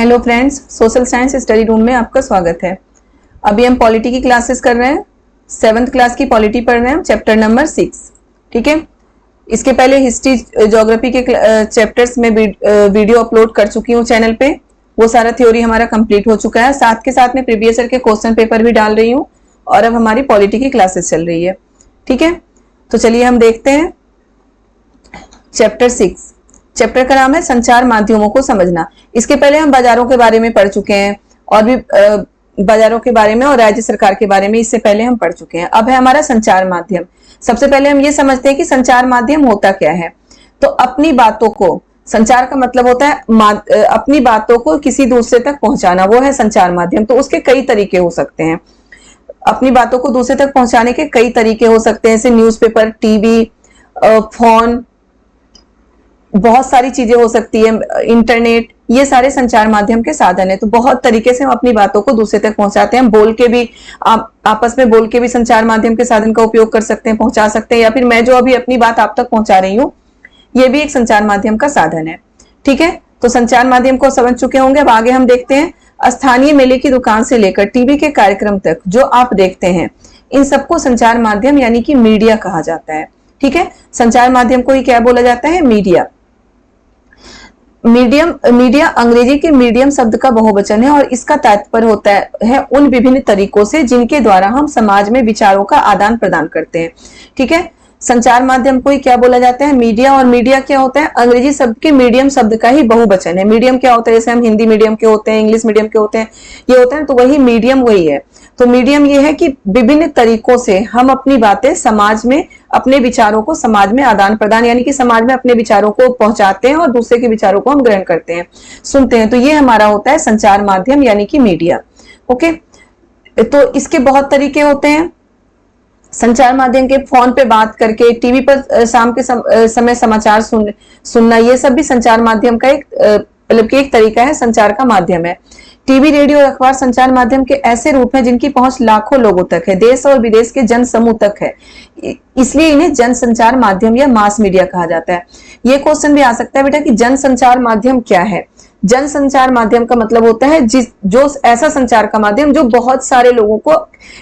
Hello friends, social science study room में आपका स्वागत है। अभी हम पॉलिटी की क्लासेस कर रहे हैं। 7th क्लास की पॉलिटी पढ़ रहे हैं, चैप्टर नंबर 6। ठीक है, इसके पहले हिस्ट्री ज्योग्राफी के चैप्टर्स में वीडियो अपलोड कर चुकी हूँ चैनल पे। वो सारा थ्योरी हमारा कंप्लीट हो चुका है। साथ के साथ में प्रीवियस ईयर के क्वेश्चन पेपर भी डाल रही हूँ और अब हमारी पॉलिटी की क्लासेस चल रही है। ठीक है, तो चलिए हम देखते हैं चैप्टर 6। चैप्टर का नाम है संचार माध्यमों को समझना। इसके पहले हम बाजारों के बारे में पढ़ चुके हैं और भी बाजारों के बारे में और राज्य सरकार के बारे में इससे पहले हम पढ़ चुके हैं। अब है हमारा संचार माध्यम। सबसे पहले हम ये समझते हैं कि संचार माध्यम होता क्या है। तो अपनी बातों को, संचार का मतलब होता है अपनी बातों को किसी दूसरे तक पहुंचाना, वो है संचार माध्यम। तो उसके कई तरीके हो सकते हैं। अपनी बातों को दूसरे तक पहुंचाने के कई तरीके हो सकते हैं, जैसे न्यूज़पेपर, टीवी, फोन, बहुत सारी चीजें हो सकती है, इंटरनेट, ये सारे संचार माध्यम के साधन है। तो बहुत तरीके से हम अपनी बातों को दूसरे तक पहुंचाते हैं। हम बोल के भी, आपस में बोल के भी संचार माध्यम के साधन का उपयोग कर सकते हैं, पहुंचा सकते हैं, या फिर मैं जो अभी अपनी बात आप तक पहुंचा रही हूँ, ये भी एक संचार माध्यम का साधन है। ठीक है, तो संचार माध्यम को समझ चुके होंगे। अब आगे हम देखते हैं स्थानीय मेले की दुकान से लेकर टीवी के कार्यक्रम तक जो आप देखते हैं, इन सबको संचार माध्यम यानी कि मीडिया कहा जाता है। ठीक है, संचार माध्यम को ही क्या बोला जाता है? मीडिया। मीडिया अंग्रेजी के मीडियम शब्द का बहुवचन है और इसका तात्पर्य होता है उन विभिन्न तरीकों से जिनके द्वारा हम समाज में विचारों का आदान प्रदान करते हैं। ठीक है, संचार माध्यम को ही क्या बोला जाता है? मीडिया। और मीडिया क्या होता है? अंग्रेजी शब्द के मीडियम शब्द का ही बहुवचन है। मीडियम क्या होता है? जैसे हम हिंदी मीडियम के होते हैं, इंग्लिश मीडियम के होते हैं, ये होता है, तो वही मीडियम वही है। तो मीडियम ये है कि विभिन्न तरीकों से हम अपनी बातें समाज में, अपने विचारों को समाज में आदान प्रदान, यानी कि समाज में अपने विचारों को पहुंचाते हैं और दूसरे के विचारों को हम ग्रहण करते हैं, सुनते हैं। तो ये हमारा होता है संचार माध्यम यानी कि मीडिया। ओके, तो इसके बहुत तरीके होते हैं संचार माध्यम के। फोन पे बात करके, टीवी पर शाम के समय समाचार सुनना, ये सब भी संचार माध्यम का एक मतलब कि एक तरीका है, संचार का माध्यम है। टीवी, रेडियो और अखबार संचार माध्यम के ऐसे रूप हैं जिनकी पहुंच लाखों लोगों तक है, देश और विदेश के जन समूह तक है, इसलिए इन्हें जन संचार माध्यम या मास मीडिया कहा जाता है। ये क्वेश्चन भी आ सकता है बेटा कि जन संचार माध्यम क्या है? जन संचार माध्यम का मतलब होता है जो ऐसा संचार का माध्यम जो बहुत सारे लोगों को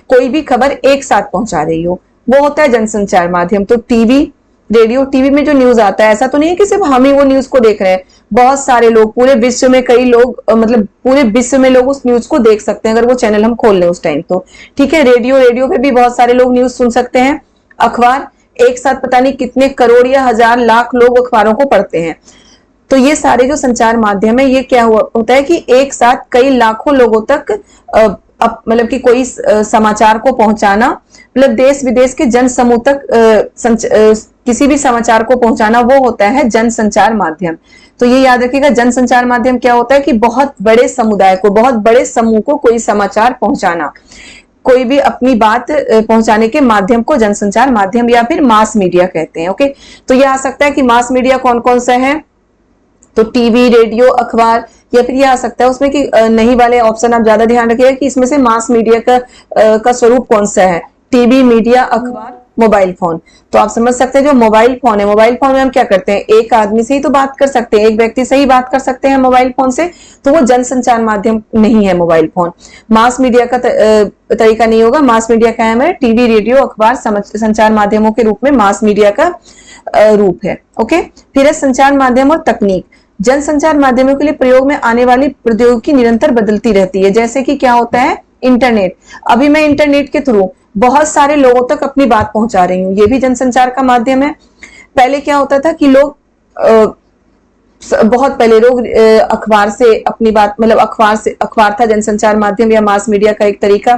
कोई भी खबर एक साथ पहुंचा रही हो, वो होता है जनसंचार माध्यम। तो टीवी, रेडियो, टीवी में जो न्यूज आता है, ऐसा तो नहीं है कि सिर्फ हम ही वो न्यूज को देख रहे हैं, बहुत सारे लोग, पूरे विश्व में कई लोग, मतलब पूरे विश्व में लोग उस न्यूज को देख सकते हैं अगर वो चैनल हम खोल लें उस टाइम तो। ठीक है, रेडियो पे भी बहुत सारे लोग न्यूज सुन सकते हैं। अखबार, एक साथ पता नहीं कितने करोड़ या हजार लाख लोग अखबारों को पढ़ते हैं। तो ये सारे जो संचार माध्यम है, ये क्या होता है कि एक साथ कई लाखों लोगों तक मतलब कि कोई समाचार को पहुंचाना, मतलब देश विदेश के जन समूह तक किसी भी समाचार को पहुंचाना, वो होता है जनसंचार माध्यम। तो ये याद रखिएगा, जनसंचार माध्यम क्या होता है कि बहुत बड़े समुदाय को, बहुत बड़े समूह को कोई समाचार पहुंचाना, कोई भी अपनी बात पहुंचाने के माध्यम को जनसंचार माध्यम या फिर मास मीडिया कहते हैं। ओके, तो ये आ सकता है कि मास मीडिया कौन कौन सा है? तो टीवी, रेडियो, अखबार, या फिर ये आ सकता है उसमें कि नहीं वाले ऑप्शन आप ज्यादा ध्यान रखिएगा कि इसमें से मास मीडिया का स्वरूप कौन सा है? टीवी, मीडिया, अखबार, मोबाइल फोन। तो आप समझ सकते हैं जो मोबाइल फोन है, मोबाइल फोन में हम क्या करते हैं? एक आदमी से ही तो बात कर सकते हैं, एक व्यक्ति से ही बात कर सकते हैं मोबाइल फोन से, तो वो जनसंचार माध्यम नहीं है मोबाइल फोन। मास मीडिया का तरीका नहीं होगा। मास मीडिया क्या है? टीवी, रेडियो, अखबार संचार माध्यमों के रूप में मास मीडिया का रूप है। ओके, फिर है संचार माध्यम और तकनीक। जनसंचार माध्यमों के लिए प्रयोग में आने वाली प्रौद्योगिकी निरंतर बदलती रहती है। जैसे कि क्या होता है? इंटरनेट। अभी मैं इंटरनेट के थ्रू बहुत सारे लोगों तक अपनी बात पहुंचा रही हूँ, ये भी जनसंचार का माध्यम है। पहले क्या होता था कि लोग बहुत पहले लोग अखबार से अपनी बात, मतलब अखबार था जनसंचार माध्यम या मास मीडिया का एक तरीका।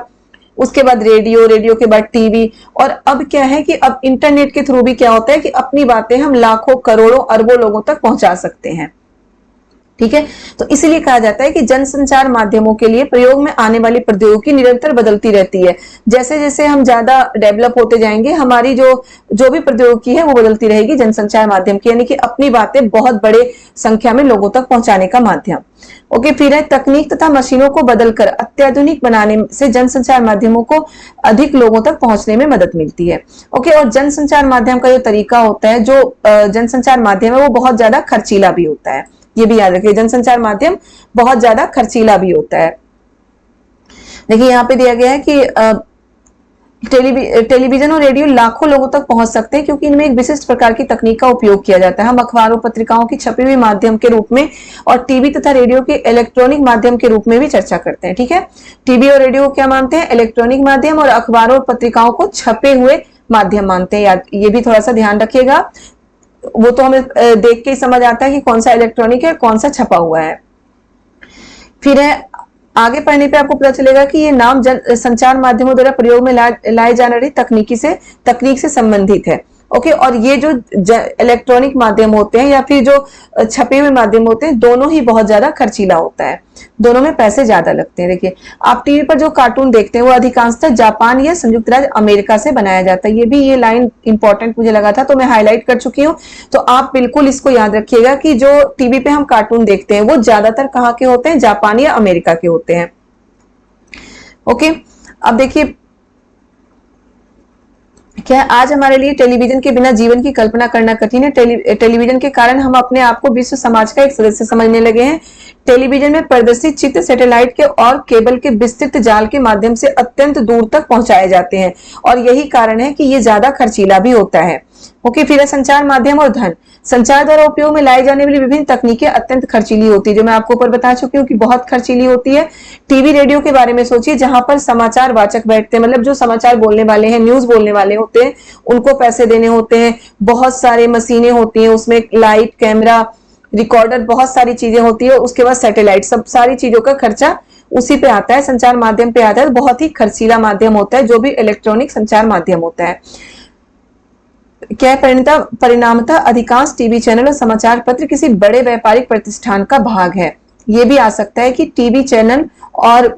उसके बाद रेडियो के बाद टीवी, और अब क्या है कि अब इंटरनेट के थ्रू भी क्या होता है कि अपनी बातें हम लाखों, करोड़ों, अरबों लोगों तक पहुंचा सकते हैं। ठीक है, तो इसीलिए कहा जाता है कि जनसंचार माध्यमों के लिए प्रयोग में आने वाली प्रौद्योगिकी निरंतर बदलती रहती है। जैसे जैसे हम ज्यादा डेवलप होते जाएंगे, हमारी जो भी प्रौद्योगिकी है वो बदलती रहेगी जनसंचार माध्यम की, यानी कि अपनी बातें बहुत बड़े संख्या में लोगों तक पहुंचाने का माध्यम। ओके, फिर है तकनीक तथा मशीनों को बदलकर अत्याधुनिक बनाने से जनसंचार माध्यमों को अधिक लोगों तक पहुंचने में मदद मिलती है। ओके, और जनसंचार माध्यम का जो तरीका होता है, जो जनसंचार माध्यम है, वो बहुत ज्यादा खर्चीला भी होता है। ये भी याद रखिए, जनसंचार माध्यम बहुत ज्यादा खर्चीला भी होता है। देखिए यहाँ पे दिया गया है कि टेलीविजन और रेडियो लाखों लोगों तक पहुंच सकते हैं क्योंकि इनमें एक विशिष्ट प्रकार की तकनीक का उपयोग किया जाता है। हम अखबारों पत्रिकाओं की छपी हुई माध्यम के रूप में और टीवी तथा रेडियो के इलेक्ट्रॉनिक माध्यम के रूप में भी चर्चा करते हैं। ठीक है, टीवी और रेडियो क्या मानते हैं? इलेक्ट्रॉनिक माध्यम, और अखबारों और पत्रिकाओं को छपे हुए माध्यम मानते हैं। याद, ये भी थोड़ा सा ध्यान रखिएगा, वो तो हमें देख के ही समझ आता है कि कौन सा इलेक्ट्रॉनिक है, कौन सा छपा हुआ है। फिर है, आगे पढ़ने पे आपको पता चलेगा कि ये नाम संचार माध्यमों द्वारा प्रयोग में लाए जाने वाली तकनीक से संबंधित है। ओके, और ये जो इलेक्ट्रॉनिक माध्यम होते हैं या फिर जो छपे हुए माध्यम होते हैं, दोनों ही बहुत ज्यादा खर्चीला होता है, दोनों में पैसे ज्यादा लगते हैं। देखिए, आप टीवी पर जो कार्टून देखते हैं वो अधिकांशतः जापान या संयुक्त राज्य अमेरिका से बनाया जाता है। ये लाइन इंपॉर्टेंट मुझे लगा था तो मैं हाईलाइट कर चुकी हूँ। तो आप बिल्कुल इसको याद रखिएगा कि जो टीवी पे हम कार्टून देखते हैं वो ज्यादातर कहाँ के होते हैं? जापान या अमेरिका के होते हैं। ओके, अब देखिए क्या आज हमारे लिए टेलीविजन के बिना जीवन की कल्पना करना कठिन है। टेलीविजन के कारण हम अपने आप को विश्व समाज का एक सदस्य समझने लगे हैं। टेलीविजन में प्रदर्शित चित्र सैटेलाइट के और केबल के विस्तृत जाल के माध्यम से अत्यंत दूर तक पहुंचाए जाते हैं और यही कारण है कि ये ज्यादा खर्चीला भी होता है। ओके, फिर है संचार माध्यम और धन। संचार द्वारा उपयोग में लाई जाने वाली विभिन्न तकनीकें अत्यंत खर्चीली होती है, जो मैं आपको ऊपर बता चुकी हूँ कि बहुत खर्चीली होती है। टीवी रेडियो के बारे में सोचिए, जहां पर समाचार वाचक बैठते हैं, मतलब जो समाचार बोलने वाले हैं, न्यूज बोलने वाले होते हैं, उनको पैसे देने होते हैं। बहुत सारे मशीनें होती हैं, उसमें लाइट, कैमरा, रिकॉर्डर, बहुत सारी चीजें होती है। उसके बाद सैटेलाइट, सब सारी चीजों का खर्चा उसी पे आता है, संचार माध्यम पे आता है। बहुत ही खर्चीला माध्यम होता है जो भी इलेक्ट्रॉनिक संचार माध्यम होता है। क्या परिणामतः अधिकांश टीवी चैनल और समाचार पत्र किसी बड़े व्यापारिक प्रतिष्ठान का भाग है। ये भी आ सकता है कि टीवी चैनल और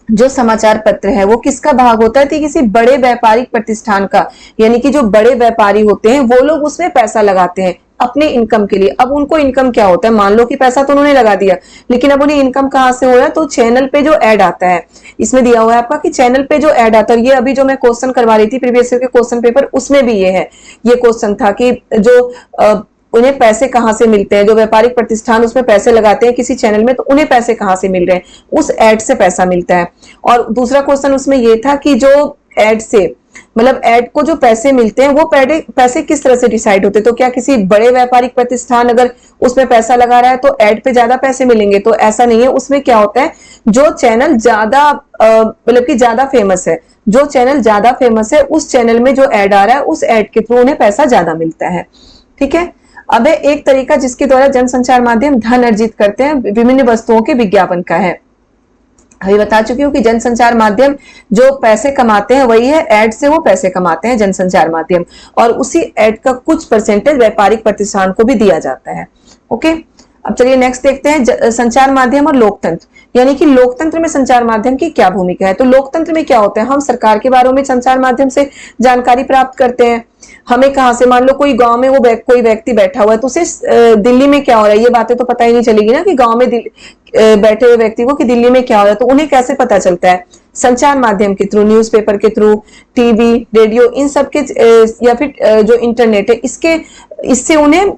जो समाचार पत्र है वो किसका भाग होता है? तो किसी बड़े व्यापारिक प्रतिष्ठान का, यानी कि जो बड़े व्यापारी होते हैं वो लोग उसमें पैसा लगाते हैं अपने इनकम के लिए। अब उनको इनकम क्या होता है? मान लो कि पैसा तो उन्होंने लगा दिया, लेकिन अब उन्हें इनकम कहां से हो रहा है? तो चैनल पे जो ऐड आता है, इसमें दिया हुआ है आपका कि चैनल पे जो ऐड आता है, ये अभी जो मैं क्वेश्चन करवा रही थी प्रीवियस ईयर के क्वेश्चन पेपर, उसमें भी ये है, ये क्वेश्चन था कि जो उन्हें पैसे कहां से मिलते हैं, जो व्यापारिक प्रतिष्ठान उसमें पैसे लगाते हैं किसी चैनल में, तो उन्हें पैसे कहां से मिल रहे हैं? उस एड से पैसा मिलता है। और दूसरा क्वेश्चन उसमें यह था कि जो एड से, मतलब एड को जो पैसे मिलते हैं वो पैसे किस तरह से डिसाइड होते हैं? तो क्या किसी बड़े व्यापारिक प्रतिष्ठान अगर उसमें पैसा लगा रहा है तो एड पे ज्यादा पैसे मिलेंगे? तो ऐसा नहीं है। उसमें क्या होता है, जो चैनल ज्यादा मतलब कि ज्यादा फेमस है, जो चैनल ज्यादा फेमस है उस चैनल में जो एड आ रहा है उस एड के थ्रू उन्हें पैसा ज्यादा मिलता है। ठीक है, अब एक तरीका जिसके द्वारा जनसंचार माध्यम धन अर्जित करते हैं विभिन्न वस्तुओं के विज्ञापन का है। अभी बता चुकी हूँ कि जनसंचार माध्यम जो पैसे कमाते हैं वही है, एड से वो पैसे कमाते हैं जनसंचार माध्यम, और उसी एड का कुछ परसेंटेज व्यापारिक प्रतिष्ठान को भी दिया जाता है। ओके, अब चलिए नेक्स्ट देखते हैं संचार माध्यम और लोकतंत्र, यानी कि लोकतंत्र में संचार माध्यम की क्या भूमिका है। तो लोकतंत्र में क्या होता है? हम सरकार के बारे में संचार माध्यम से जानकारी प्राप्त करते हैं। हमें कहां से, मान लो कोई गांव में वो कोई व्यक्ति बैठा हुआ है, तो उसे दिल्ली में क्या हो रहा है ये बातें तो पता ही नहीं चलेगी ना कि गांव में बैठे हुए व्यक्ति को कि दिल्ली में क्या हो रहा है। तो उन्हें कैसे पता चलता है? संचार माध्यम के थ्रू, न्यूज़पेपर के थ्रू, टीवी, रेडियो, इन सब के या फिर जो इंटरनेट है इससे उन्हें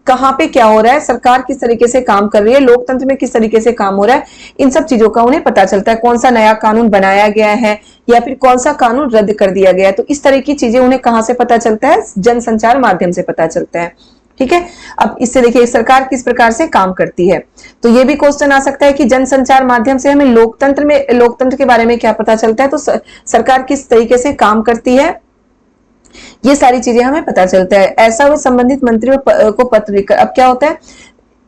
कहाँ पे क्या हो रहा है, सरकार किस तरीके से काम कर रही है, लोकतंत्र में किस तरीके से काम हो रहा है, इन सब चीजों का उन्हें पता चलता है। कौन सा नया कानून बनाया गया है या फिर कौन सा कानून रद्द कर दिया गया है, तो इस तरह की चीजें उन्हें कहां से पता चलता है? जनसंचार माध्यम से पता चलता है। ठीक है, अब इससे देखिए सरकार किस प्रकार से काम करती है। तो ये भी क्वेश्चन आ सकता है कि जनसंचार माध्यम से हमें लोकतंत्र के बारे में क्या पता चलता है, तो सरकार किस तरीके से काम करती है, ये सारी चीजें हमें पता चलता है। ऐसा हुए संबंधित मंत्रियों को पत्र लिखकर, अब क्या होता है,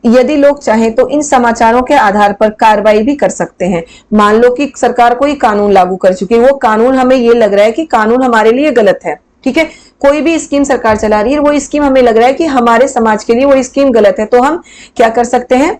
यदि लोग चाहें तो इन समाचारों के आधार पर कार्रवाई भी कर सकते हैं। मान लो कि सरकार कोई कानून लागू कर चुकी है, वो कानून हमें ये लग रहा है कि कानून हमारे लिए गलत है। ठीक है, कोई भी स्कीम सरकार चला रही है, वो स्कीम हमें लग रहा है कि हमारे समाज के लिए वो स्कीम गलत है, तो हम क्या कर सकते हैं,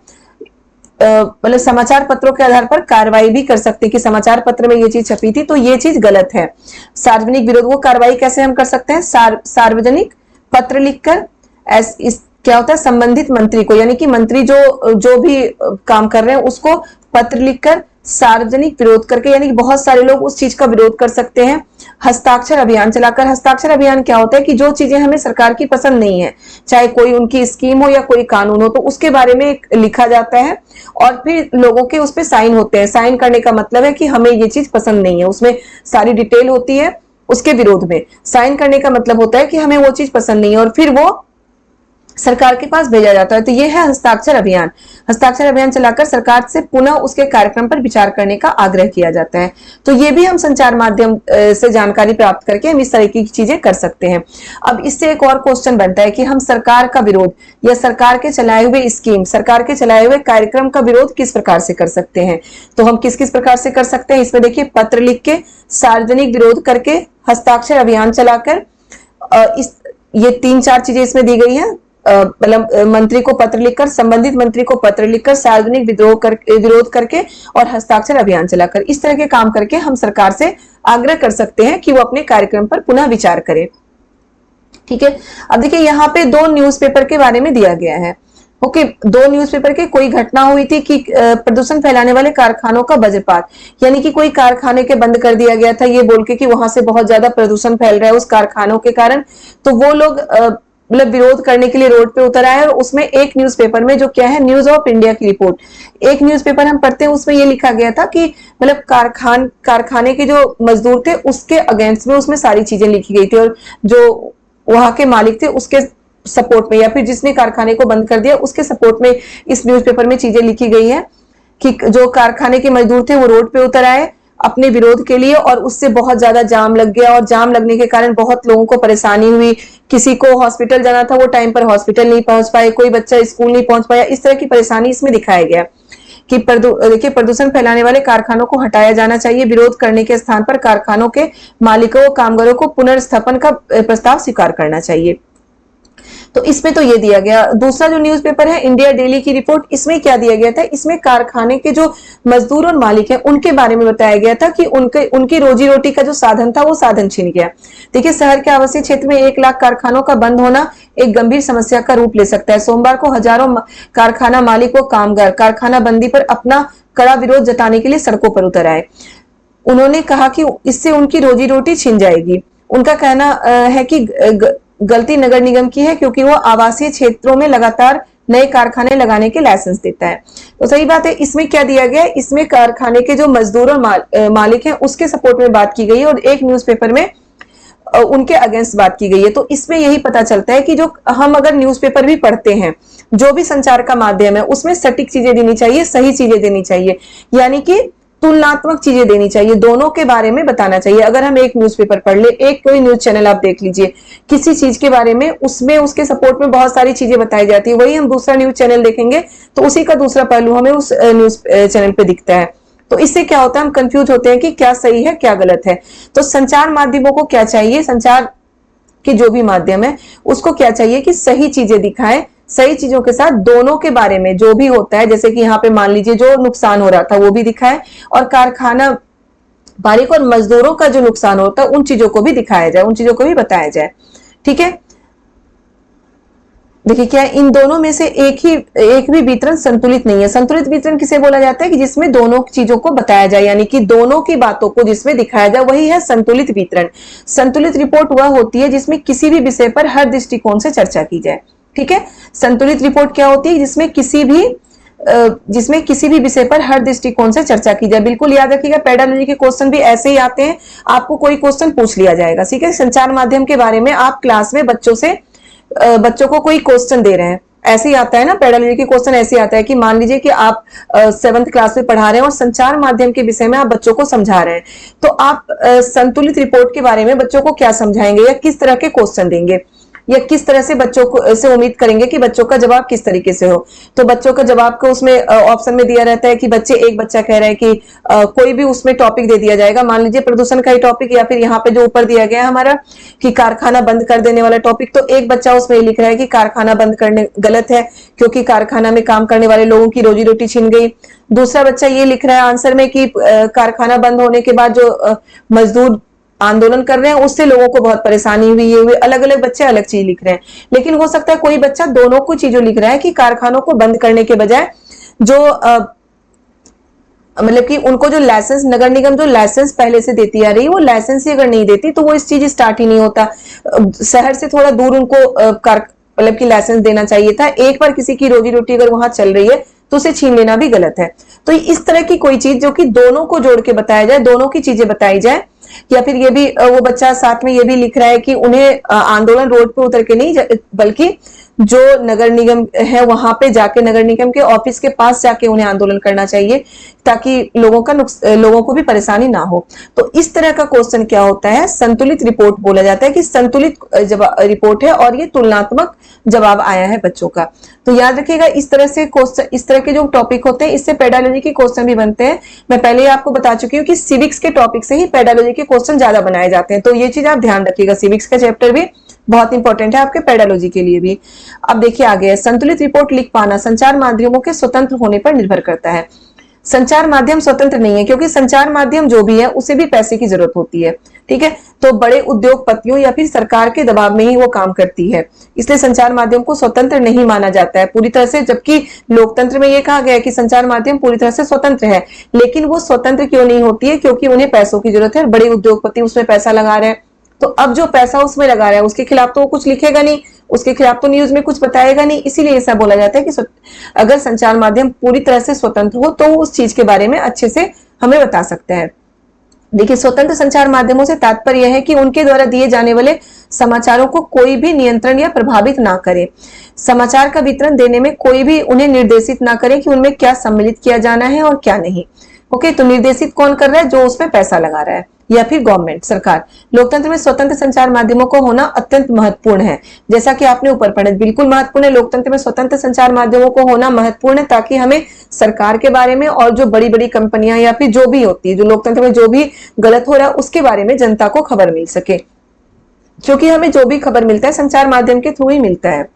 मतलब समाचार पत्रों के आधार पर कार्रवाई भी कर सकते हैं कि समाचार पत्र में ये चीज छपी थी तो ये चीज गलत है। सार्वजनिक विरोध, वो कार्रवाई कैसे हम कर सकते हैं? सार्वजनिक पत्र लिखकर क्या होता है, संबंधित मंत्री को, यानी कि मंत्री जो भी काम कर रहे हैं उसको पत्र लिखकर, सार्वजनिक विरोध करके, यानी कि बहुत सारे लोग उस चीज का विरोध कर सकते हैं। हस्ताक्षर अभियान चलाकर, हस्ताक्षर अभियान क्या होता है कि जो चीजें हमें सरकार की पसंद नहीं है, चाहे कोई उनकी स्कीम हो या कोई कानून हो, तो उसके बारे में लिखा जाता है और फिर लोगों के उस पर साइन होते हैं। साइन करने का मतलब है कि हमें ये चीज पसंद नहीं है, उसमें सारी डिटेल होती है उसके विरोध में। साइन करने का मतलब होता है कि हमें वो चीज पसंद नहीं है और फिर वो सरकार के पास भेजा जाता है। तो ये है हस्ताक्षर अभियान। हस्ताक्षर अभियान चलाकर सरकार से पुनः उसके कार्यक्रम पर विचार करने का आग्रह किया जाता है। तो ये भी हम संचार माध्यम से जानकारी प्राप्त करके हम इस तरीके की चीजें कर सकते हैं। अब इससे एक और क्वेश्चन बनता है कि हम सरकार का विरोध या सरकार के चलाए हुए स्कीम, सरकार के चलाए हुए कार्यक्रम का विरोध किस प्रकार से कर सकते हैं। तो हम किस किस प्रकार से कर सकते हैं, इसमें देखिए, पत्र लिख के, सार्वजनिक विरोध करके, हस्ताक्षर अभियान चलाकर, ये 3-4 चीजें इसमें दी गई हैं। मतलब मंत्री को पत्र लिखकर, संबंधित मंत्री को पत्र लिखकर, सार्वजनिक विरोध करके और हस्ताक्षर अभियान चलाकर, इस तरह के काम करके हम सरकार से आग्रह कर सकते हैं कि वो अपने कार्यक्रम पर पुनः विचार करे। ठीक है, अब देखिए यहाँ पे 2 न्यूज़पेपर के बारे में दिया गया है। ओके, 2 न्यूज़पेपर के कोई घटना हुई थी कि प्रदूषण फैलाने वाले कारखानों का वज्रपात, यानी कि कोई कारखाने के बंद कर दिया गया था ये बोल के कि वहां से बहुत ज्यादा प्रदूषण फैल रहा है उस कारखानों के कारण। तो वो लोग मतलब विरोध करने के लिए रोड पे उतर आए और उसमें एक न्यूज़पेपर में, जो क्या है, न्यूज ऑफ इंडिया की रिपोर्ट, एक न्यूज़पेपर हम पढ़ते हैं, उसमें ये लिखा गया था कि मतलब कारखाने के जो मजदूर थे उसके अगेंस्ट में उसमें सारी चीजें लिखी गई थी और जो वहां के मालिक थे उसके सपोर्ट में, या फिर जिसने कारखाने को बंद कर दिया उसके सपोर्ट में इस न्यूज़पेपर में चीजें लिखी गई है कि जो कारखाने के मजदूर थे वो रोड पे उतर आए अपने विरोध के लिए और उससे बहुत ज्यादा जाम लग गया और जाम लगने के कारण बहुत लोगों को परेशानी हुई। किसी को हॉस्पिटल जाना था वो टाइम पर हॉस्पिटल नहीं पहुंच पाए, कोई बच्चा स्कूल नहीं पहुंच पाया। इस तरह की परेशानी इसमें दिखाया गया कि देखिए, प्रदूषण फैलाने वाले कारखानों को हटाया जाना चाहिए। विरोध करने के स्थान पर कारखानों के मालिकों, कामगारों को पुनर्स्थापन का प्रस्ताव स्वीकार करना चाहिए। तो इसमें तो ये दिया गया। दूसरा जो न्यूज़पेपर है इंडिया डेली की रिपोर्ट, इसमें क्या दिया गया था, इसमें कारखाने के जो मजदूर और मालिक हैं उनके बारे में बताया गया था कि उनकी रोजी रोटी का जो साधन था वो साधन छिन गया। देखिए, शहर के आवासीय क्षेत्र में 1 लाख कारखानों का बंद होना एक गंभीर समस्या का रूप ले सकता है। सोमवार को हजारों कारखाना मालिक व कामगार कारखाना बंदी पर अपना कड़ा विरोध जताने के लिए सड़कों पर उतर आए। उन्होंने कहा कि इससे उनकी रोजी रोटी छिन जाएगी। उनका कहना है कि गलती नगर निगम की है क्योंकि वो आवासीय क्षेत्रों में लगातार नए कारखाने लगाने के लाइसेंस देता है। तो सही बात है। इसमें क्या दिया गया है, इसमें कारखाने के जो मजदूर और मालिक हैं उसके सपोर्ट में बात की गई है और एक न्यूज़पेपर में उनके अगेंस्ट बात की गई है। तो इसमें यही पता चलता है कि जो हम अगर न्यूज़पेपर भी पढ़ते हैं, जो भी संचार का माध्यम है, उसमें सटीक चीजें देनी चाहिए, सही चीजें देनी चाहिए, यानी कि तुलनात्मक चीजें देनी चाहिए, दोनों के बारे में बताना चाहिए। अगर हम एक न्यूज़पेपर पढ़ ले, एक कोई न्यूज चैनल आप देख लीजिए किसी चीज के बारे में, उसमें उसके सपोर्ट में बहुत सारी चीजें बताई जाती है, वही हम दूसरा न्यूज चैनल देखेंगे तो उसी का दूसरा पहलू हमें उस न्यूज चैनल पे दिखता है। तो इससे क्या होता है, हम कंफ्यूज होते हैं कि क्या सही है क्या गलत है। तो संचार माध्यमों को क्या चाहिए, संचार के जो भी माध्यम है उसको क्या चाहिए कि सही चीजें दिखाएं, सही चीजों के साथ दोनों के बारे में जो भी होता है, जैसे कि यहाँ पे मान लीजिए जो नुकसान हो रहा था वो भी दिखाए और कारखाना मालिक और मजदूरों का जो नुकसान होता है उन चीजों को भी दिखाया जाए, उन चीजों को भी बताया जाए। ठीक है, देखिए क्या है, इन दोनों में से एक भी वितरण संतुलित नहीं है। संतुलित वितरण किसे बोला जाता है कि जिसमें दोनों चीजों को बताया जाए, यानी कि दोनों की बातों को जिसमें दिखाया जाए, वही है संतुलित वितरण। संतुलित रिपोर्ट वह होती है जिसमें किसी भी विषय पर हर दृष्टिकोण से चर्चा की जाए। ठीक है, संतुलित रिपोर्ट क्या होती है, जिसमें किसी भी विषय पर हर दृष्टिकोण से चर्चा की जाए। बिल्कुल याद रखिएगा, पेडालॉजी के क्वेश्चन भी ऐसे ही आते हैं, आपको कोई क्वेश्चन पूछ लिया जाएगा। ठीक है, संचार माध्यम के बारे में आप क्लास में बच्चों को कोई क्वेश्चन दे रहे हैं, ऐसे ही आता है ना, पेडालॉजी के क्वेश्चन ऐसे ही आता है कि मान लीजिए कि आप 7th क्लास में पढ़ा रहे हैं और संचार माध्यम के विषय में आप बच्चों को समझा रहे हैं, तो आप संतुलित रिपोर्ट के बारे में बच्चों को क्या समझाएंगे या किस तरह के क्वेश्चन देंगे या किस तरह से बच्चों को से उम्मीद करेंगे कि बच्चों का जवाब किस तरीके से हो। तो बच्चों का जवाब को उसमें ऑप्शन में दिया रहता है कि एक बच्चा कह रहा है कि कोई भी उसमें टॉपिक दे दिया जाएगा, मान लीजिए प्रदूषण का ही टॉपिक, या फिर यहाँ पे जो ऊपर दिया गया है हमारा कि कारखाना बंद कर देने वाला टॉपिक, तो एक बच्चा उसमें लिख रहा है कि कारखाना बंद करने गलत है क्योंकि कारखाना में काम करने वाले लोगों की रोजी रोटी छिन गई। दूसरा बच्चा ये लिख रहा है आंसर में कि कारखाना बंद होने के बाद जो मजदूर आंदोलन कर रहे हैं उससे लोगों को बहुत परेशानी हुई है। अलग अलग बच्चे अलग चीज लिख रहे हैं, लेकिन हो सकता है कोई बच्चा दोनों को चीजों लिख रहा है कि कारखानों को बंद करने के बजाय जो मतलब कि उनको जो लाइसेंस, नगर निगम जो लाइसेंस पहले से देती आ रही है, वो लाइसेंस ही अगर नहीं देती तो वो इस चीज स्टार्ट ही नहीं होता। शहर से थोड़ा दूर उनको मतलब कि लाइसेंस देना चाहिए था। एक बार किसी की रोजी रोटी अगर वहां चल रही है तो उसे छीन लेना भी गलत है। तो इस तरह की कोई चीज जो कि दोनों को जोड़ के बताया जाए, दोनों की चीजें बताई जाए। या फिर ये भी वो बच्चा साथ में ये भी लिख रहा है कि उन्हें आंदोलन रोड पे उतर के नहीं, बल्कि जो नगर निगम है वहां पे जाके, नगर निगम के ऑफिस के पास जाके उन्हें आंदोलन करना चाहिए, ताकि लोगों को भी परेशानी ना हो। तो इस तरह का क्वेश्चन क्या होता है, संतुलित रिपोर्ट बोला जाता है कि संतुलित रिपोर्ट है और ये तुलनात्मक जवाब आया है बच्चों का। तो याद रखिएगा, इस तरह से क्वेश्चन, इस तरह के जो टॉपिक होते हैं इससे पेडालॉजी के क्वेश्चन भी बनते हैं। मैं पहले ही आपको बता चुकी हूँ कि सिविक्स के टॉपिक से ही पेडालॉजी के क्वेश्चन ज्यादा बनाए जाते हैं। तो ये चीज आप ध्यान रखिएगा, सिविक्स का चैप्टर भी बहुत इंपॉर्टेंट है आपके पेडालॉजी के लिए भी। अब देखिए आगे, संतुलित रिपोर्ट लिख पाना संचार माध्यमों के स्वतंत्र होने पर निर्भर करता है। संचार माध्यम स्वतंत्र नहीं है, क्योंकि संचार माध्यम जो भी है उसे भी पैसे की जरूरत होती है। ठीक है, तो बड़े उद्योगपतियों या फिर सरकार के दबाव में ही वो काम करती है, इसलिए संचार माध्यम को स्वतंत्र नहीं माना जाता है पूरी तरह से। जबकि लोकतंत्र में ये कहा गया है कि संचार माध्यम पूरी तरह से स्वतंत्र है, लेकिन वो स्वतंत्र क्यों नहीं होती है, क्योंकि उन्हें पैसों की जरूरत है, बड़े उद्योगपति उसमें पैसा लगा रहे हैं। तो अब जो पैसा उसमें लगा रहा है उसके खिलाफ तो वो कुछ लिखेगा नहीं, उसके खिलाफ तो न्यूज में कुछ बताएगा नहीं। इसीलिए ऐसा बोला जाता है कि अगर संचार माध्यम पूरी तरह से स्वतंत्र हो तो उस चीज के बारे में अच्छे से हमें बता सकते हैं। देखिए, स्वतंत्र संचार माध्यमों से तात्पर्य है कि उनके द्वारा दिए जाने वाले समाचारों को कोई भी नियंत्रण या प्रभावित ना करे। समाचार का वितरण देने में कोई भी उन्हें निर्देशित ना करे कि उनमें क्या सम्मिलित किया जाना है और क्या नहीं। ओके, तो निर्देशित कौन कर रहा है, जो उसमें पैसा लगा रहा है या फिर गवर्नमेंट, सरकार। लोकतंत्र में स्वतंत्र संचार माध्यमों को होना अत्यंत महत्वपूर्ण है, जैसा कि आपने ऊपर पढ़ा, बिल्कुल महत्वपूर्ण है। लोकतंत्र में स्वतंत्र संचार माध्यमों को होना महत्वपूर्ण है, ताकि हमें सरकार के बारे में और जो बड़ी बड़ी कंपनियां या फिर जो भी होती है, जो लोकतंत्र में जो भी गलत हो रहा है उसके बारे में जनता को खबर मिल सके, क्योंकि हमें जो भी खबर मिलता है संचार माध्यम के थ्रू ही मिलता है।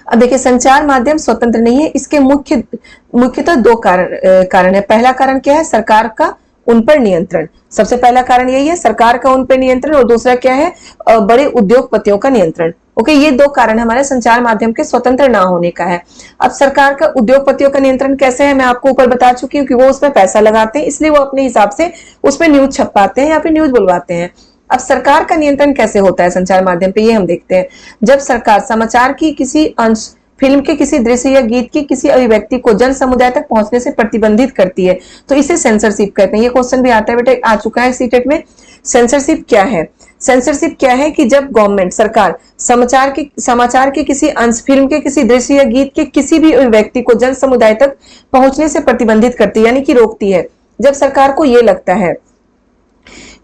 अब देखिए, संचार माध्यम स्वतंत्र नहीं है, इसके मुख्यतः दो कारण है। पहला कारण क्या है, सरकार का उन पर नियंत्रण। सबसे पहला कारण यही है, सरकार का उन पर नियंत्रण, और दूसरा क्या है, बड़े उद्योगपतियों का नियंत्रण। ओके, ये दो कारण हमारे संचार माध्यम के स्वतंत्र ना होने का है। अब सरकार का उद्योगपतियों का नियंत्रण कैसे है, मैं आपको ऊपर बता चुकी हूँ कि वो उसमें पैसा लगाते हैं, इसलिए वो अपने हिसाब से उसमें न्यूज छपवाते हैं या फिर न्यूज बुलवाते हैं। अब सरकार का नियंत्रण कैसे होता है संचार माध्यम पे, ये हम देखते हैं। जब सरकार समाचार की किसी अंश, फिल्म के किसी दृश्य या गीत की किसी अभिव्यक्ति को जन समुदाय तक पहुंचने से प्रतिबंधित करती है, तो इसे सेंसरशिप कहते हैं। ये क्वेश्चन भी आता है बेटा, आ चुका है सीटेट में। सेंसरशिप क्या है, सेंसरशिप क्या है कि जब गवर्नमेंट, सरकार समाचार के किसी अंश, फिल्म के किसी दृश्य या गीत के किसी भी व्यक्ति को जन समुदाय तक पहुंचने से प्रतिबंधित करती है, यानी कि रोकती है। जब सरकार को यह लगता है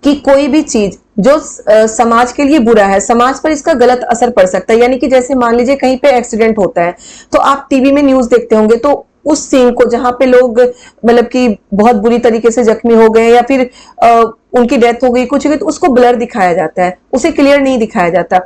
कि कोई भी चीज जो समाज के लिए बुरा है, समाज पर इसका गलत असर पड़ सकता है, यानी कि जैसे मान लीजिए कहीं पे एक्सीडेंट होता है, तो आप टीवी में न्यूज देखते होंगे, तो उस सीन को जहां पे लोग मतलब कि बहुत बुरी तरीके से जख्मी हो गए या फिर उनकी डेथ हो गई, कुछ हो गई, तो उसको ब्लर दिखाया जाता है, उसे क्लियर नहीं दिखाया जाता।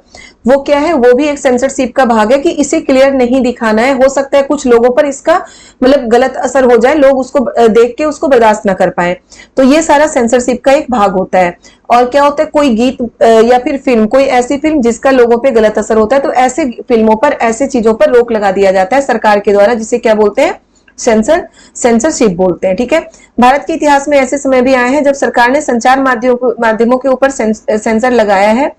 वो क्या है, वो भी एक सेंसरशिप का भाग है कि इसे क्लियर नहीं दिखाना है। हो सकता है कुछ लोगों पर इसका मतलब गलत असर हो जाए, लोग उसको देख के उसको बर्दाश्त ना कर पाए, तो ये सारा सेंसरशिप का एक भाग होता है। और क्या होता है, कोई गीत या फिर फिल्म, कोई ऐसी फिल्म जिसका लोगों पे गलत असर होता है, तो ऐसे फिल्मों पर, ऐसे चीजों पर रोक लगा दिया जाता है सरकार के द्वारा, जिसे क्या बोलते हैं, सेंसरशिप बोलते हैं। ठीक है, भारत के इतिहास में ऐसे समय भी आए हैं जब सरकार ने संचार माध्यमों के ऊपर सेंसर लगाया है।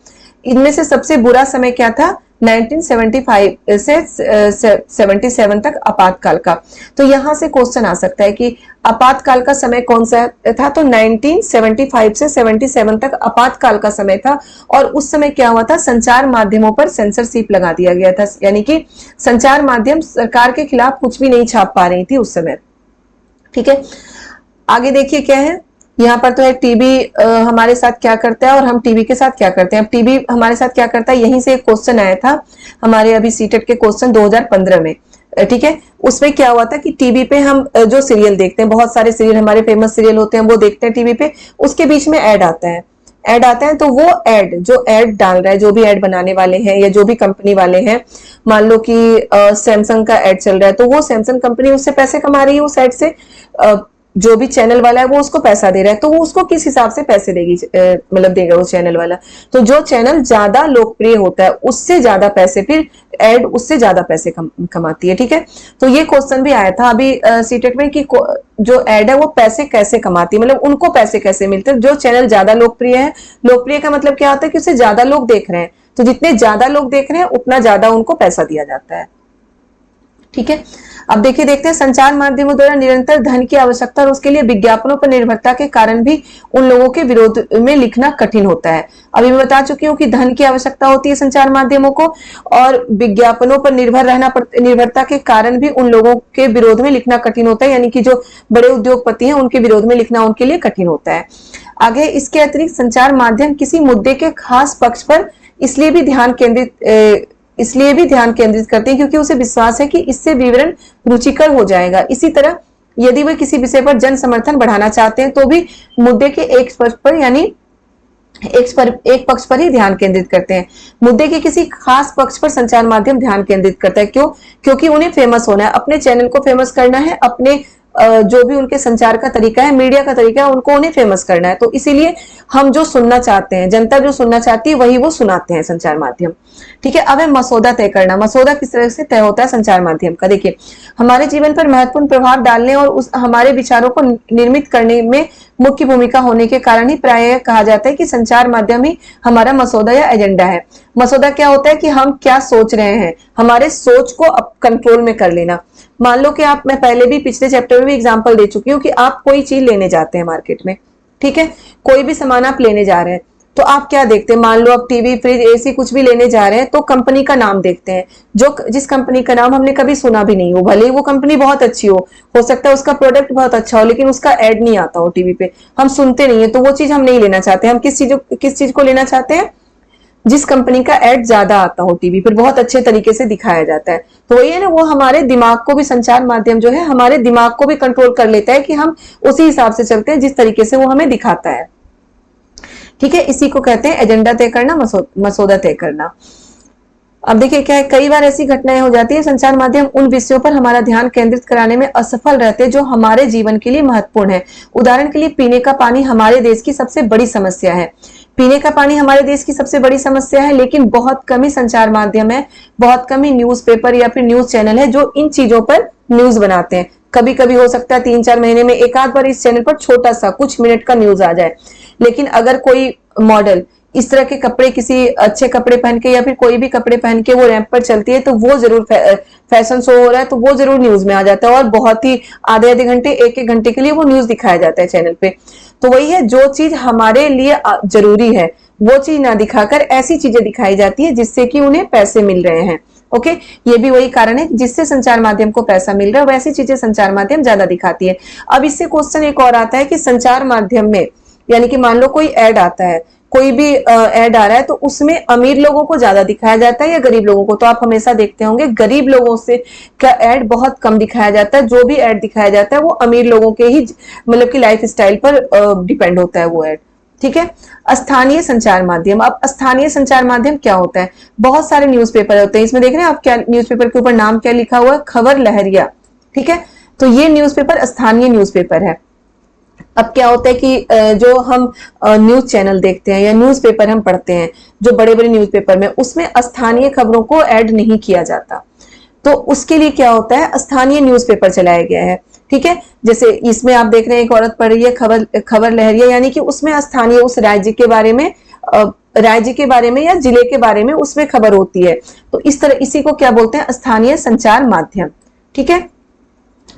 इनमें से सबसे बुरा समय क्या था, 1975 से 77 तक आपातकाल का। तो यहां से क्वेश्चन आ सकता है कि आपातकाल का समय कौन सा था, तो 1975 से 77 तक आपातकाल का समय था। और उस समय क्या हुआ था, संचार माध्यमों पर सेंसरशिप लगा दिया गया था, यानी कि संचार माध्यम सरकार के खिलाफ कुछ भी नहीं छाप पा रही थी उस समय। ठीक है, आगे देखिए क्या है, यहाँ पर तो है टीबी हमारे साथ क्या करता है और हम टीबी के साथ क्या करते हैं। अब टीबी हमारे साथ क्या करता है, यहीं से एक क्वेश्चन आया था हमारे अभी सीटेट के क्वेश्चन 2015 में। ठीक है, उसमें क्या हुआ था कि टीवी पे हम जो सीरियल देखते हैं, बहुत सारे सीरियल हमारे फेमस सीरियल होते हैं, वो देखते हैं टीवी पे, उसके बीच में ऐड आता है, तो वो ऐड, जो ऐड डाल रहा है, जो भी ऐड बनाने वाले हैं या जो भी कंपनी वाले हैं, मान लो कि सैमसंग का ऐड चल रहा है, तो वो सैमसंग कंपनी उससे पैसे कमा रही है उस ऐड से। जो भी चैनल वाला है वो उसको पैसा दे रहा है, तो वो उसको किस हिसाब से पैसे देगी, मतलब देगा वो चैनल वाला। तो जो चैनल ज्यादा लोकप्रिय होता है उससे ज्यादा पैसे, फिर एड उससे ज्यादा पैसे कमाती है। ठीक है, तो ये क्वेश्चन भी आया था अभी सीटेट में कि जो एड है वो पैसे कैसे कमाती है, मतलब उनको पैसे कैसे मिलते हैं। जो चैनल ज्यादा लोकप्रिय है, लोकप्रिय का मतलब क्या होता है कि उसे ज्यादा लोग देख रहे हैं, तो जितने ज्यादा लोग देख रहे हैं उतना ज्यादा उनको पैसा दिया जाता है। ठीक है, अब देखिए देखते हैं, संचार माध्यमों द्वारा निरंतर धन की आवश्यकता और उसके लिए विज्ञापनों पर निर्भरता के कारण भी उन लोगों के विरोध में लिखना कठिन होता है। अभी मैं बता चुकी हूँ कि धन की आवश्यकता होती है संचार माध्यमों को, और विज्ञापनों पर निर्भरता के कारण भी उन लोगों के विरोध में लिखना कठिन होता है, यानी कि जो बड़े उद्योगपति हैं उनके विरोध में लिखना उनके लिए कठिन होता है। आगे, इसके अतिरिक्त संचार माध्यम किसी मुद्दे के खास पक्ष पर इसलिए भी ध्यान केंद्रित करते हैं क्योंकि उसे विश्वास है कि इससे विवरण रुचिकर हो जाएगा। इसी तरह यदि वे किसी विषय पर जन समर्थन बढ़ाना चाहते हैं तो भी मुद्दे के एक पक्ष पर, यानी एक पक्ष पर ही ध्यान केंद्रित करते हैं। मुद्दे के किसी खास पक्ष पर संचार माध्यम ध्यान केंद्रित करता है। क्यों? क्योंकि उन्हें फेमस होना है, अपने चैनल को फेमस करना है, अपने जो भी उनके संचार का तरीका है, मीडिया का तरीका है, उनको उन्हें फेमस करना है। तो इसीलिए हम जो सुनना चाहते हैं, जनता जो सुनना चाहती है वही वो सुनाते हैं संचार माध्यम। ठीक है, अब है मसौदा तय करना। मसौदा किस तरह से तय होता है संचार माध्यम का? देखिए, हमारे जीवन पर महत्वपूर्ण प्रभाव डालने और हमारे विचारों को निर्मित करने में मुख्य भूमिका होने के कारण ही प्रायः कहा जाता है कि संचार माध्यम ही हमारा मसौदा या एजेंडा है। मसौदा क्या होता है कि हम क्या सोच रहे हैं, हमारे सोच को कंट्रोल में कर लेना। मान लो कि मैं पहले भी पिछले चैप्टर में भी एग्जांपल दे चुकी हूँ कि आप कोई चीज लेने जाते हैं मार्केट में, ठीक है, कोई भी सामान आप लेने जा रहे हैं, तो आप क्या देखते हैं? मान लो आप टीवी, फ्रिज, एसी कुछ भी लेने जा रहे हैं तो कंपनी का नाम देखते हैं, जिस कंपनी का नाम हमने कभी सुना भी नहीं हो, भले ही वो कंपनी बहुत अच्छी हो सकता है उसका प्रोडक्ट बहुत अच्छा हो, लेकिन उसका एड नहीं आता हो टीवी पे, हम सुनते नहीं है, तो वो चीज हम नहीं लेना चाहते। हम किस चीज को लेना चाहते हैं? जिस कंपनी का एड ज्यादा आता हो टीवी पर, बहुत अच्छे तरीके से दिखाया जाता है। तो वही है ना, वो हमारे दिमाग को भी, संचार माध्यम जो है हमारे दिमाग को भी कंट्रोल कर लेता है कि हम उसी हिसाब से चलते हैं जिस तरीके से वो हमें दिखाता है। ठीक है, इसी को कहते हैं एजेंडा तय करना, मसौदा तय करना। अब देखिए क्या है, कई बार ऐसी घटनाएं हो जाती है संचार माध्यम उन विषयों पर हमारा ध्यान केंद्रित कराने में असफल रहते हैं जो हमारे जीवन के लिए महत्वपूर्ण है। उदाहरण के लिए, पीने का पानी हमारे देश की सबसे बड़ी समस्या है। पीने का पानी हमारे देश की सबसे बड़ी समस्या है, लेकिन बहुत कम ही संचार माध्यम है, बहुत कम ही न्यूज़पेपर या फिर न्यूज चैनल है जो इन चीजों पर न्यूज बनाते हैं। कभी कभी हो सकता है 3-4 महीने में एक आध बार इस चैनल पर छोटा सा कुछ मिनट का न्यूज आ जाए, लेकिन अगर कोई मॉडल इस तरह के कपड़े, किसी अच्छे कपड़े पहन के या फिर कोई भी कपड़े पहन के वो रैंप पर चलती है, तो वो जरूर फैशन शो हो रहा है तो वो जरूर न्यूज में आ जाता है, और बहुत ही आधे घंटे, एक घंटे के लिए वो न्यूज दिखाया जाता है चैनल पे। तो वही है, जो चीज हमारे लिए जरूरी है वो चीज ना दिखाकर ऐसी चीजें दिखाई जाती है जिससे कि उन्हें पैसे मिल रहे हैं। ओके, ये भी वही कारण है जिससे संचार माध्यम को पैसा मिल रहा है, वैसी चीजें संचार माध्यम ज्यादा दिखाती है। अब इससे क्वेश्चन एक और आता है कि संचार माध्यम में, यानी कि मान लो कोई ऐड आता है, कोई भी ऐड आ रहा है, तो उसमें अमीर लोगों को ज्यादा दिखाया जाता है या गरीब लोगों को? तो आप हमेशा देखते होंगे गरीब लोगों से का ऐड बहुत कम दिखाया जाता है। जो भी ऐड दिखाया जाता है वो अमीर लोगों के ही, मतलब कि लाइफ स्टाइल पर डिपेंड होता है वो ऐड। ठीक है, स्थानीय संचार माध्यम। अब स्थानीय संचार माध्यम क्या होता है? बहुत सारे न्यूज़पेपर होते हैं, इसमें देख रहे हैं आप क्या न्यूज़पेपर के ऊपर नाम क्या लिखा हुआ है? खबर लहरिया। ठीक है, तो ये न्यूज़पेपर स्थानीय न्यूज़पेपर है। अब क्या होता है कि जो हम न्यूज चैनल देखते हैं या न्यूज़पेपर हम पढ़ते हैं, जो बड़े बड़े न्यूज़पेपर में, उसमें स्थानीय खबरों को ऐड नहीं किया जाता, तो उसके लिए क्या होता है, स्थानीय न्यूज़पेपर चलाया गया है। ठीक है, जैसे इसमें आप देख रहे हैं एक औरत पढ़ रही है खबर लहरिया, यानी कि उसमें स्थानीय उस राज्य के बारे में या जिले के बारे में उसमें खबर होती है। तो इस तरह इसी को क्या बोलते हैं? स्थानीय संचार माध्यम। ठीक है,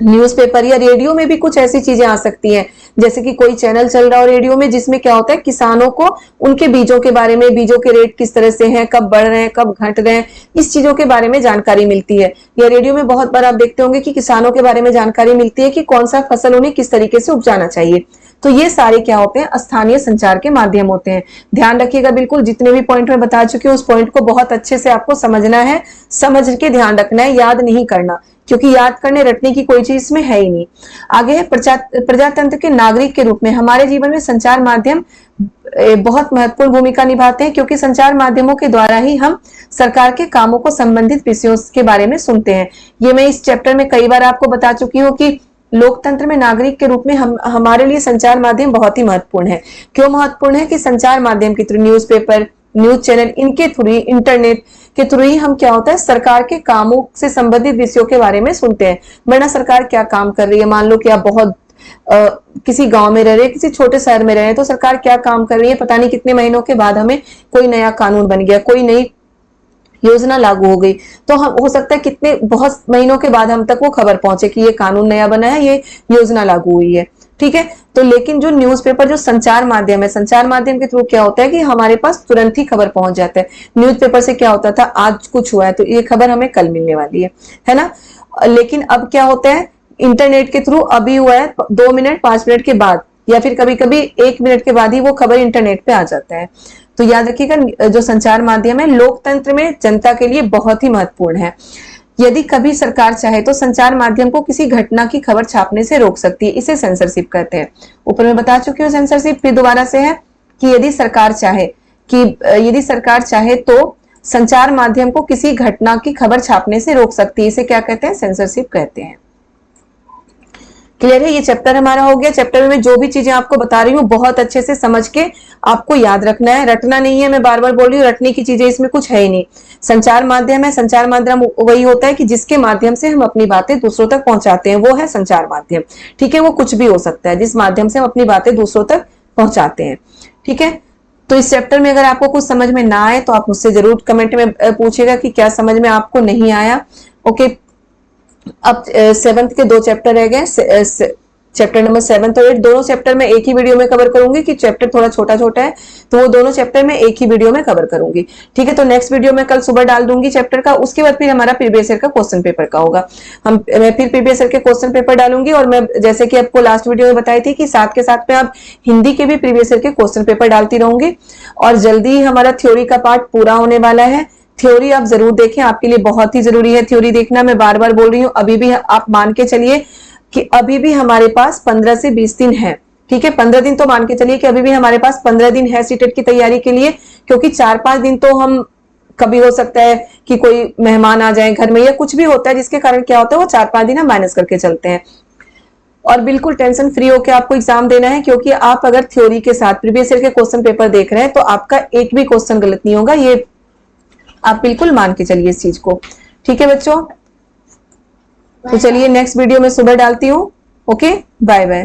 न्यूज़पेपर या रेडियो में भी कुछ ऐसी चीजें आ सकती हैं, जैसे कि कोई चैनल चल रहा हो रेडियो में जिसमें क्या होता है, किसानों को उनके बीजों के बारे में, बीजों के रेट किस तरह से हैं, कब बढ़ रहे हैं, कब घट रहे हैं, इस चीजों के बारे में जानकारी मिलती है। या रेडियो में बहुत बार आप देखते होंगे कि किसानों के बारे में जानकारी मिलती है कि कौन सा फसल उन्हें किस तरीके से उपजाना चाहिए। तो ये सारे क्या होते हैं? स्थानीय संचार के माध्यम होते हैं। ध्यान रखिएगा, बिल्कुल जितने भी पॉइंट मैं बता चुकी हूँ उस पॉइंट को बहुत अच्छे से आपको समझना है, समझ के ध्यान रखना है, याद नहीं करना, क्योंकि याद करने रटने की कोई चीज इसमें है ही नहीं। आगे है प्रजातंत्र के नागरिक के रूप में हमारे जीवन में संचार माध्यम बहुत महत्वपूर्ण भूमिका निभाते हैं, क्योंकि संचार माध्यमों के द्वारा ही हम सरकार के कामों को संबंधित विषयों के बारे में सुनते हैं। ये मैं इस चैप्टर में कई बार आपको बता चुकी हूँ कि लोकतंत्र में नागरिक के रूप में हमारे लिए संचार माध्यम बहुत ही महत्वपूर्ण है। क्यों महत्वपूर्ण है कि संचार माध्यम के थ्रू न्यूज़पेपर, न्यूज चैनल, इनके थ्रू, इंटरनेट के थ्रू ही हम क्या होता है सरकार के कामों से संबंधित विषयों के बारे में सुनते हैं। वरना सरकार क्या काम कर रही है, मान लो कि आप बहुत किसी गांव में रह रहे हैं, किसी छोटे शहर में रह रहे हैं, तो सरकार क्या काम कर रही है, पता नहीं कितने महीनों के बाद हमें कोई नया कानून बन गया, कोई नई योजना लागू हो गई, तो हम हो सकता है कितने बहुत महीनों के बाद हम तक वो खबर पहुंचे कि ये कानून नया बना है, ये योजना लागू हुई है। ठीक है, तो लेकिन जो न्यूज़पेपर, जो संचार माध्यम है, संचार माध्यम के थ्रू क्या होता है कि हमारे पास तुरंत ही खबर पहुंच जाता है। न्यूज़पेपर से क्या होता था, आज कुछ हुआ है तो ये खबर हमें कल मिलने वाली है ना। लेकिन अब क्या होता है, इंटरनेट के थ्रू अभी हुआ है 2 मिनट 5 मिनट के बाद, या फिर कभी कभी 1 मिनट के बाद ही वो खबर इंटरनेट पे आ जाता है। तो याद रखिएगा, जो संचार माध्यम है लोकतंत्र में जनता के लिए बहुत ही महत्वपूर्ण है। यदि कभी सरकार चाहे तो संचार माध्यम को किसी घटना की खबर छापने से रोक सकती है, इसे सेंसरशिप कहते हैं। ऊपर में बता चुकी हूँ सेंसरशिप, फिर दोबारा से है कि यदि सरकार चाहे तो संचार माध्यम को किसी घटना की खबर छापने से रोक सकती है, इसे क्या कहते हैं, सेंसरशिप कहते हैं। क्लियर है, ये चैप्टर हमारा हो गया। चैप्टर में जो भी चीजें आपको बता रही हूँ बहुत अच्छे से समझ के आपको याद रखना है, रटना नहीं है। मैं बार बार बोल रही हूँ, रटने की चीजें इसमें कुछ है ही नहीं। संचार माध्यम है, संचार माध्यम वही होता है कि जिसके माध्यम से हम अपनी बातें दूसरों तक पहुंचाते हैं, वो है संचार माध्यम। ठीक है, वो कुछ भी हो सकता है जिस माध्यम से हम अपनी बातें दूसरों तक पहुंचाते हैं। ठीक है, तो इस चैप्टर में अगर आपको कुछ समझ में ना आए तो आप मुझसे जरूर कमेंट में पूछिएगा कि क्या समझ में आपको नहीं आया। ओके, अब 7th के 2 चैप्टर रह गए, चैप्टर नंबर 7 और 8, दोनों चैप्टर में एक ही वीडियो में कवर करूंगी कि चैप्टर थोड़ा छोटा छोटा है, तो वो दोनों चैप्टर में एक ही वीडियो में कवर करूंगी। ठीक है, तो नेक्स्ट वीडियो में कल सुबह डाल दूंगी चैप्टर का, उसके बाद फिर हमारा प्रीवियस ईयर का क्वेश्चन पेपर का होगा। मैं फिर प्रीवियस ईयर के क्वेश्चन पेपर डालूंगी, और मैं जैसे कि आपको लास्ट वीडियो में बताई थी कि साथ के साथ में आप हिंदी के भी प्रीवियस ईयर के क्वेश्चन पेपर डालती रहूंगी। और जल्दी ही हमारा थ्योरी का पार्ट पूरा होने वाला है। थ्योरी आप जरूर देखें, आपके लिए बहुत ही जरूरी है थ्योरी देखना। मैं बार बार बोल रही हूँ, अभी भी आप मान के चलिए कि अभी भी हमारे पास 15 से 20 दिन है। ठीक है, 15 दिन तो मान के चलिए कि अभी भी हमारे पास 15 दिन है सीटेट की तैयारी के लिए, क्योंकि 4-5 दिन तो हम, कभी हो सकता है कि कोई मेहमान आ जाए घर में या कुछ भी होता है जिसके कारण क्या होता है वो 4-5 दिन हम माइनस करके चलते हैं। और बिल्कुल टेंशन फ्री होकर आपको एग्जाम देना है, क्योंकि आप अगर थ्योरी के साथ प्रीवियस ईयर के क्वेश्चन पेपर देख रहे हैं तो आपका एक भी क्वेश्चन गलत नहीं होगा, ये आप बिल्कुल मान के चलिए इस चीज को। ठीक है बच्चों, तो चलिए नेक्स्ट वीडियो में सुबह डालती हूँ। Okay, bye bye.